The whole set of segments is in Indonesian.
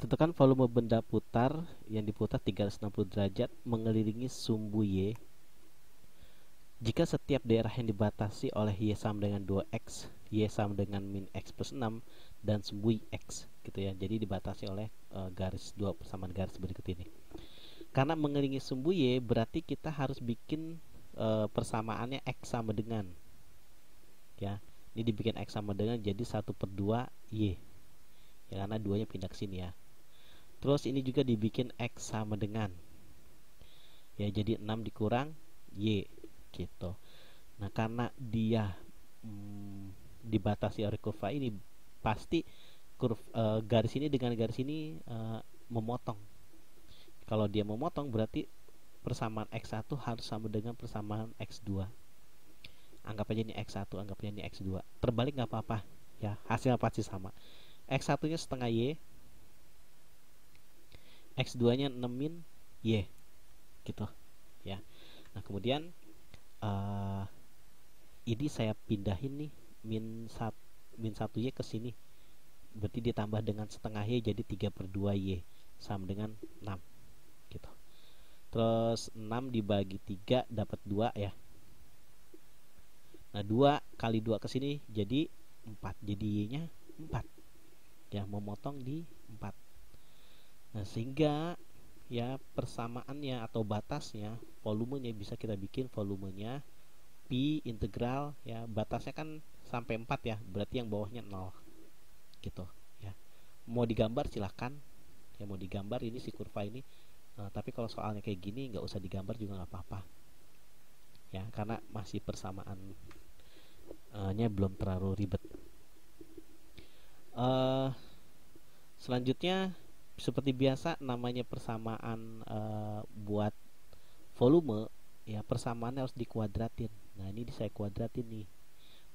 Tentukan volume benda putar yang diputar 360 derajat mengelilingi sumbu Y jika setiap daerah yang dibatasi oleh Y sama dengan 2X, Y sama dengan min X plus 6, dan sumbu X gitu ya. Jadi dibatasi oleh garis dua persamaan garis berikut ini. Karena mengelilingi sumbu Y berarti kita harus bikin persamaannya X sama dengan, ya, ini dibikin X sama dengan jadi 1/2 Y ya, karena 2 nya pindah ke sini ya. Terus ini juga dibikin X sama dengan, ya, jadi 6 dikurang Y gitu. Nah karena dia dibatasi oleh kurva ini, pasti garis ini dengan garis ini memotong. Kalau dia memotong berarti persamaan X1 harus sama dengan persamaan X2. Anggap aja ini X1, anggap aja ini X2. Terbalik nggak apa-apa ya, hasilnya pasti sama. X1 nya setengah Y, X2 nya 6 min Y gitu ya. Nah kemudian ini saya pindahin nih min 1Y ke sini, berarti ditambah dengan setengah Y jadi 3/2 Y sama dengan 6 gitu. Terus 6 dibagi 3 dapat 2 ya. Nah 2 kali 2 ke sini jadi 4, jadi Y nya 4 ya, memotong di 4. Nah sehingga ya persamaannya atau batasnya, volumenya bisa kita bikin volumenya Pi integral ya, batasnya kan sampai 4 ya, berarti yang bawahnya 0 gitu ya. Mau digambar silahkan ya, mau digambar ini si kurva ini, tapi kalau soalnya kayak gini nggak usah digambar juga nggak apa-apa ya, karena masih persamaannya belum terlalu ribet. Selanjutnya seperti biasa namanya persamaan buat volume ya, persamaannya harus dikuadratin. Nah ini saya kuadratin nih,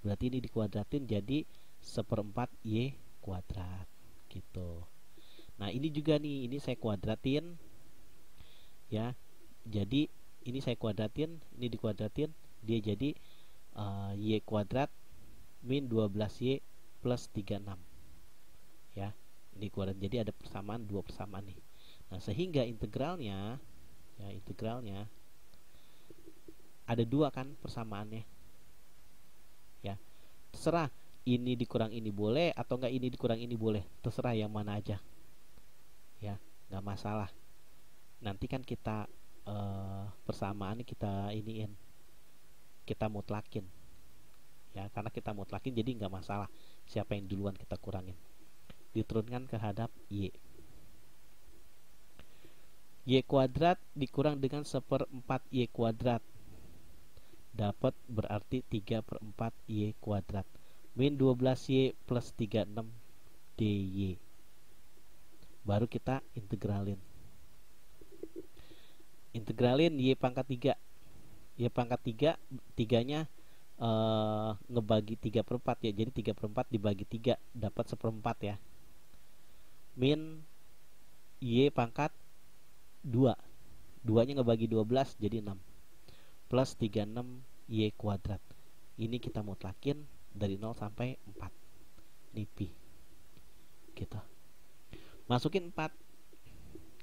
berarti ini dikuadratin jadi 1/4 Y kuadrat gitu. Nah ini juga nih, ini saya kuadratin ya, jadi ini saya kuadratin, ini dikuadratin, dia jadi Y kuadrat min 12Y plus 36 ya, ini kuadrat, jadi ada persamaan, dua persamaan nih. Nah sehingga integralnya ya, integralnya ada 2 kan persamaannya ya. Terserah ini dikurang ini boleh atau enggak ini dikurang ini boleh, terserah yang mana aja ya, nggak masalah. Nanti kan kita persamaan kita iniin, kita mutlakin ya, karena kita mutlakin jadi nggak masalah siapa yang duluan kita kurangin, diturunkan ke hadap Y. Y kuadrat dikurang dengan 1/4 Y kuadrat dapat berarti 3/4 Y kuadrat min 12Y plus 36 dy. Baru kita integralin Y pangkat 3. Y pangkat 3, 3-nya ngebagi 3/4 ya, jadi 3/4 dibagi 3 dapat 1/4 ya, min Y pangkat 2, 2 nya ngebagi 12 jadi 6 plus 36 Y kuadrat. Ini kita mutlakin dari 0 sampai 4 ini pi gitu. Masukin 4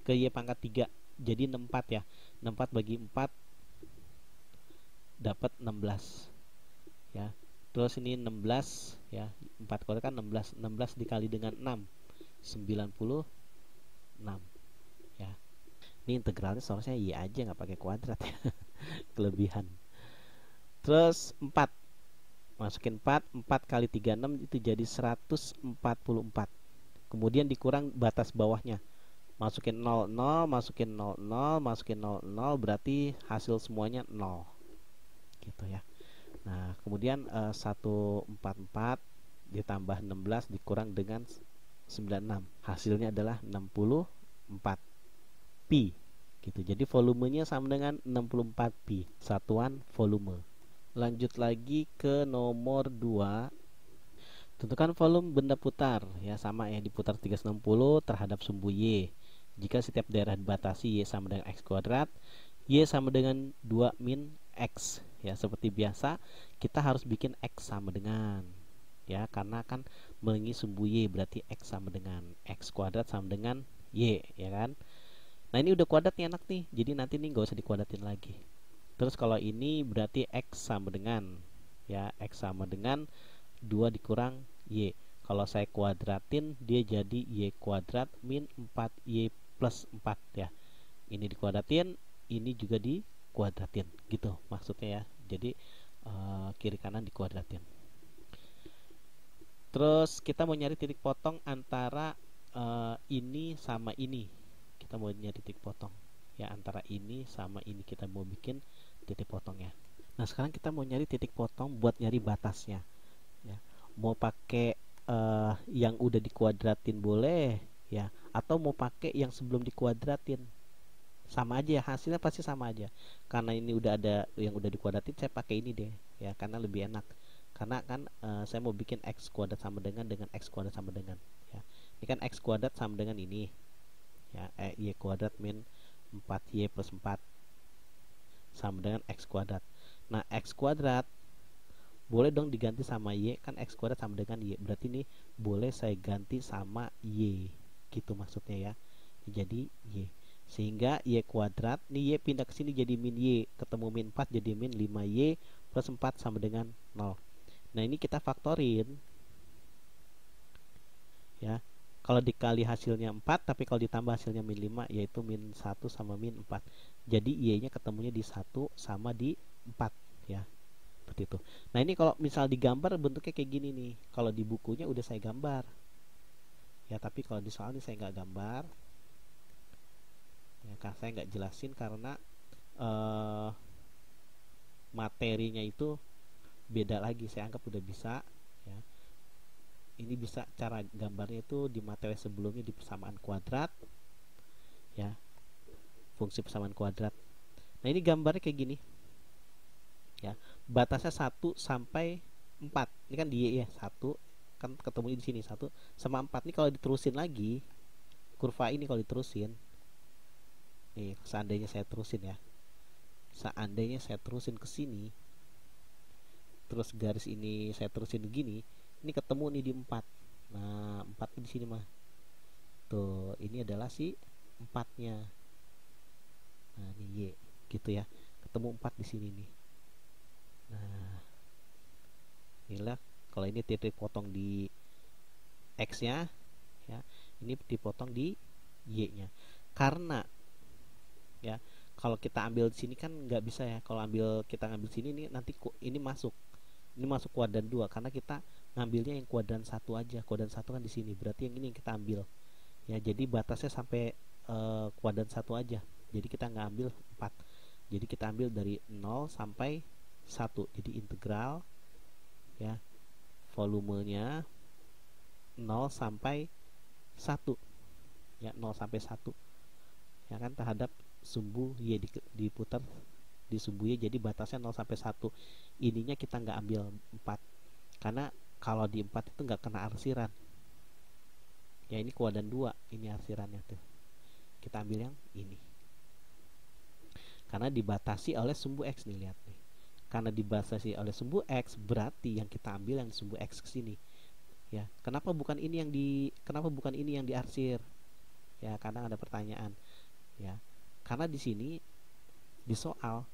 ke Y pangkat 3 jadi 64 ya, 64 bagi 4 dapat 16 ya. Terus ini 16 ya, 4 kuadrat kan 16, 16 dikali dengan 6 96 ya. Ini integralnya seharusnya Y aja nggak pakai kuadrat ya. Kelebihan. Terus 4, masukin 4 kali 36 itu jadi 144. Kemudian dikurang batas bawahnya, masukin 0 0, masukin 0 0, masukin 0 0, berarti hasil semuanya 0 gitu ya. Nah kemudian 144 ditambah 16 dikurang dengan 96, hasilnya adalah 64 pi gitu. Jadi volumenya sama dengan 64 pi, satuan volume. Lanjut lagi ke nomor 2. Tentukan volume benda putar ya, sama ya, diputar 360 terhadap sumbu Y. Jika setiap daerah dibatasi Y sama dengan X kuadrat, Y sama dengan 2 min X Ya, seperti biasa kita harus bikin X sama dengan, ya, karena kan mengi sumbu Y, berarti X sama dengan X kuadrat sama dengan Y, ya kan. Nah ini udah kuadrat nih, enak nih, jadi nanti nih nggak usah dikuadratin lagi. Terus kalau ini berarti X sama dengan, ya, X sama dengan 2 dikurang Y. Kalau saya kuadratin dia jadi Y kuadrat min 4Y plus 4, ya. Ini dikuadratin, ini juga dikuadratin, gitu maksudnya ya. Jadi kiri kanan dikuadratin. Terus kita mau nyari titik potong antara ini sama ini. Kita mau nyari titik potong, ya, antara ini sama ini kita mau bikin titik potongnya. Nah sekarang kita mau nyari titik potong buat nyari batasnya, ya. Mau pakai yang udah dikuadratin boleh, ya, atau mau pakai yang sebelum dikuadratin, sama aja ya, hasilnya pasti sama aja. Karena ini udah ada yang udah dikuadratin, saya pakai ini deh, ya, karena lebih enak. Karena kan saya mau bikin X kuadrat sama dengan X kuadrat sama dengan, ya. Ini kan X kuadrat sama dengan ini, ya, Y kuadrat min 4Y plus 4 sama dengan X kuadrat. Nah X kuadrat boleh dong diganti sama Y, kan X kuadrat sama dengan Y, berarti ini boleh saya ganti sama Y, gitu maksudnya ya. Jadi Y, sehingga Y kuadrat, nih Y pindah ke sini jadi min Y, ketemu min 4 jadi min 5Y plus 4 sama dengan 0. Nah ini kita faktorin, ya. Kalau dikali hasilnya 4, tapi kalau ditambah hasilnya min 5, yaitu min 1 sama min 4. Jadi Y nya ketemunya di 1 sama di 4, ya, seperti itu. Nah ini kalau misal digambar bentuknya kayak gini nih. Kalau di bukunya udah saya gambar, ya, tapi kalau di soal ini saya nggak gambar, ya, kan saya nggak jelasin karena materinya itu beda lagi. Saya anggap udah bisa, ya. Ini bisa cara gambarnya itu di materi sebelumnya di persamaan kuadrat, ya, fungsi persamaan kuadrat. Nah ini gambarnya kayak gini, ya, batasnya 1 sampai 4. Ini kan dia ya, 1 kan ketemu di sini 1 sama 4. Ini kalau diterusin lagi kurva ini, kalau diterusin nih, seandainya saya terusin ya, seandainya saya terusin ke sini, terus garis ini saya terusin begini, ini ketemu nih di 4. Nah 4 di sini mah tuh, ini adalah si 4-nya. Nah ini Y, gitu ya, ketemu 4 di sini nih. Nah inilah, kalau ini titik potong di X nya, ya, ini dipotong di Y nya. Karena, ya, kalau kita ambil di sini kan nggak bisa ya. Kalau kita ngambil sini nih, nanti ini masuk kuadran 2, karena kita ngambilnya yang kuadran 1 aja. Kuadran 1 kan di sini, berarti yang ini yang kita ambil, ya. Jadi batasnya sampai kuadran 1 aja. Jadi kita nggak ambil 4. Jadi kita ambil dari 0 sampai 1. Jadi integral, ya, volumenya 0 sampai 1, ya, 0 sampai 1, ya kan, terhadap sumbu Y diputar di sumbu Y. Jadi batasnya 0 sampai 1. Ininya kita nggak ambil 4, karena kalau di 4 itu nggak kena arsiran, ya. Ini kuadran 2, ini arsirannya tuh, kita ambil yang ini karena dibatasi oleh sumbu X nih, lihat nih. Karena dibatasi oleh sumbu X, berarti yang kita ambil yang sumbu X kesini, ya. Kenapa bukan ini yang diarsir, ya, kadang ada pertanyaan, ya. Karena di sini di soal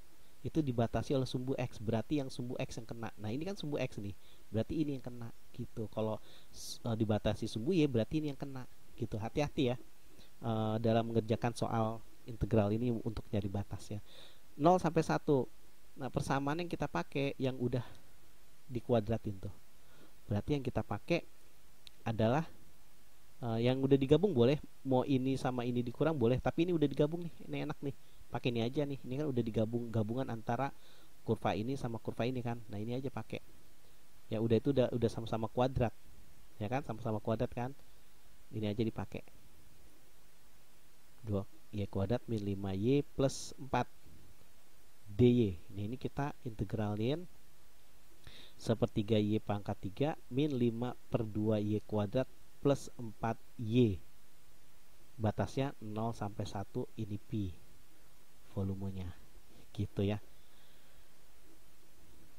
itu dibatasi oleh sumbu X, berarti yang sumbu X yang kena. Nah ini kan sumbu X nih, berarti ini yang kena, gitu. Kalau dibatasi sumbu Y, berarti ini yang kena, gitu. Hati-hati ya dalam mengerjakan soal integral ini untuk nyari batas, ya. 0 sampai 1. Nah persamaan yang kita pakai yang udah dikuadratin tuh, berarti yang kita pakai adalah yang udah digabung boleh. Mau ini sama ini dikurang boleh, tapi ini udah digabung nih, ini enak nih, pakai ini aja nih. Ini kan udah gabungan antara kurva ini sama kurva ini kan. Nah ini aja pakai, ya, udah, itu udah sama-sama kuadrat, ya kan, sama-sama kuadrat kan. Ini aja dipakai 2Y kuadrat min 5Y plus 4 dy. Nah ini kita integralin sepertiga Y pangkat 3 min 5 per 2Y kuadrat plus 4Y. Batasnya 0 sampai 1, ini pi volumenya, gitu ya.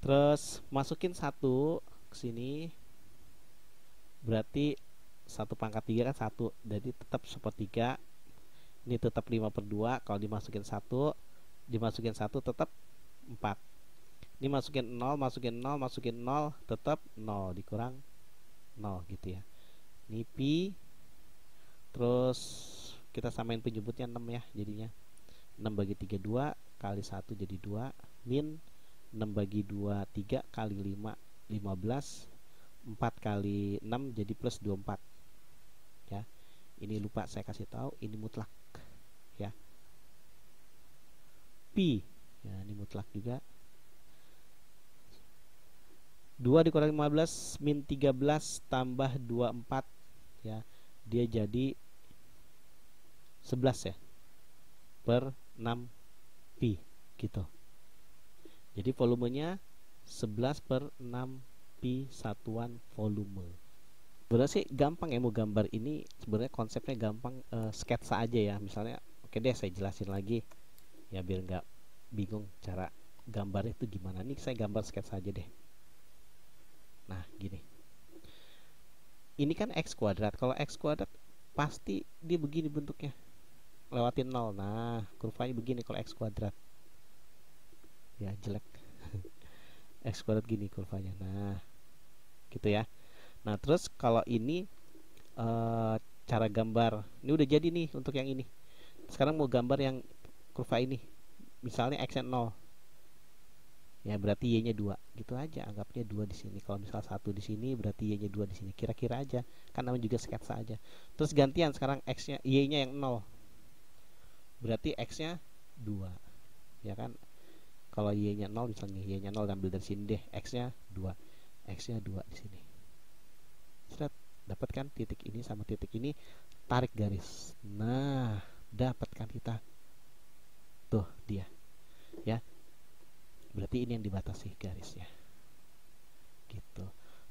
Terus masukin 1 ke sini, berarti 1 pangkat 3 kan 1, jadi tetap 1/3. Ini tetap 5/2. Kalau dimasukin 1 tetap 4. Ini masukin 0, masukin 0, masukin 0, tetap 0 dikurang 0 gitu ya. Ini pi. Terus kita samain penyebutnya 6 ya, jadinya 6 bagi 3 2, kali 1 jadi 2, min 6 bagi 2 3, kali 5 15, 4 kali 6 jadi plus 24 ya. Ini lupa saya kasih tahu, ini mutlak ya. Pi ya, ini mutlak juga. 2 dikurang 15 min 13 tambah 24 ya, dia jadi 11 ya, per 6 pi gitu. Jadi volumenya 11 per 6 pi satuan volume. Sebenarnya sih gampang ya mau gambar ini, sebenarnya konsepnya gampang, sketsa aja ya. Misalnya oke deh saya jelasin lagi ya biar nggak bingung cara gambarnya itu gimana. Nih saya gambar sketsa aja deh. Nah gini, ini kan x kuadrat. Kalau x kuadrat pasti dia begini bentuknya, lewatin 0. Nah kurvanya begini kalau x kuadrat ya, jelek. X kuadrat gini kurvanya, nah gitu ya. Nah terus kalau ini cara gambar ini udah jadi nih untuk yang ini. Sekarang mau gambar yang kurva ini, misalnya x nya 0 ya, berarti y nya 2 gitu aja, anggapnya 2 di sini. Kalau misal 1 di sini berarti y nya 2 di sini, kira-kira aja kan, namanya juga sketsa aja. Terus gantian sekarang x nya, y nya yang 0 berarti x nya 2 ya kan. Kalau y nya 0 misalnya, y nya 0 ambil dari sini deh, x nya 2, x nya 2 di sini. Set, dapat kan titik ini sama titik ini, tarik garis. Nah dapat kan kita tuh dia ya, berarti ini yang dibatasi garisnya gitu.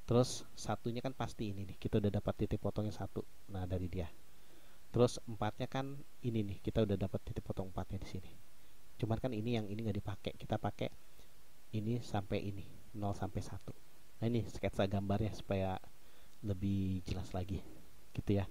Terus satunya kan pasti ini nih, kita udah dapat titik potongnya 1, nah dari dia. Terus 4-nya kan ini nih, kita udah dapat titik potong 4-nya di sini. Cuman kan ini yang ini nggak dipakai, kita pakai ini sampai ini 0 sampai 1. Nah ini sketsa gambarnya supaya lebih jelas lagi gitu ya.